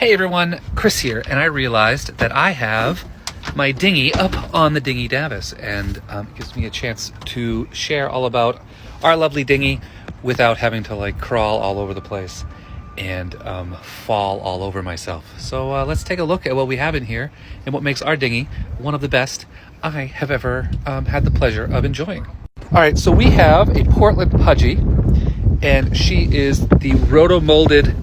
Hey everyone, Chris here, and I realized that I have my dinghy up on the Dinghy Davis, and it gives me a chance to share all about our lovely dinghy without having to crawl all over the place and fall all over myself. So let's take a look at what we have in here and what makes our dinghy one of the best I have ever had the pleasure of enjoying. All right, so we have a Portland Pudgy, and she is the roto-molded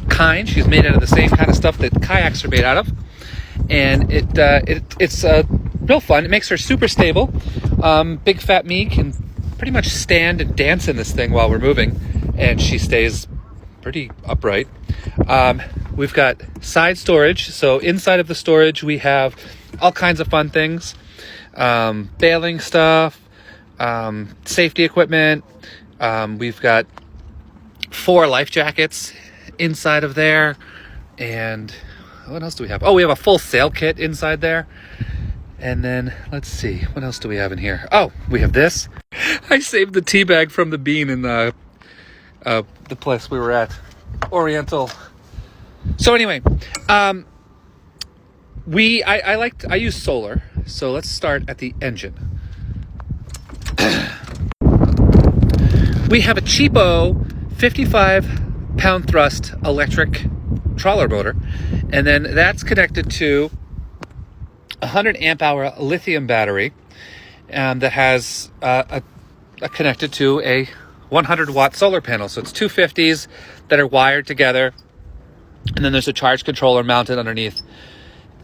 kind. She's made out of the same kind of stuff that kayaks are made out of, and it's real fun. It makes her super stable. Big fat me can pretty much stand and dance in this thing while we're moving, and she stays pretty upright. We've got side storage, so inside of the storage we have all kinds of fun things, bailing stuff, safety equipment. We've got 4 life jackets inside of there, and what else do we have? Oh, we have a full sail kit inside there. And then let's see, what else do we have in here? Oh, we have this. I saved the tea bag from the bean in the place we were at, Oriental. So anyway, I use solar. So let's start at the engine. We have a cheapo 55-pound thrust electric trawler motor, and then that's connected to a 100 amp hour lithium battery that has connected to a 100 watt solar panel. So it's two 50s that are wired together, and then there's a charge controller mounted underneath,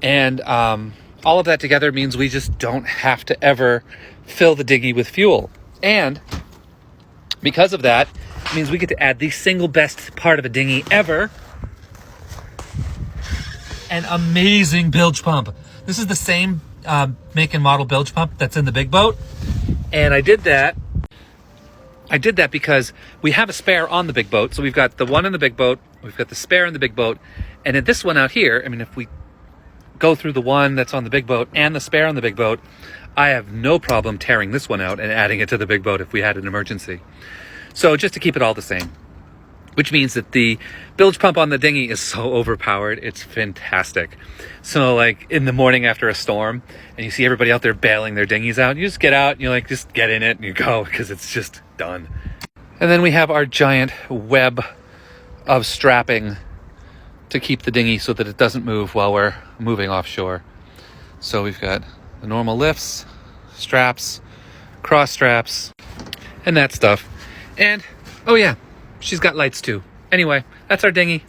and all of that together means we just don't have to ever fill the dinghy with fuel. And because of that, it means we get to add the single best part of a dinghy ever: an amazing bilge pump. This is the same make and model bilge pump that's in the big boat, and I did that because we have a spare on the big boat. So we've got the one in the big boat, we've got the spare in the big boat, and in this one out here, I mean, if we go through the one that's on the big boat and the spare on the big boat, I have no problem tearing this one out and adding it to the big boat if we had an emergency. So just to keep it all the same, which means that the bilge pump on the dinghy is so overpowered, it's fantastic. So in the morning after a storm and you see everybody out there bailing their dinghies out, you just get out and you just get in it and you go, because it's just done. And then we have our giant web of strapping to keep the dinghy so that it doesn't move while we're moving offshore. So we've got the normal lifts, straps, cross straps, and that stuff. And oh yeah, she's got lights too. Anyway, that's our dinghy.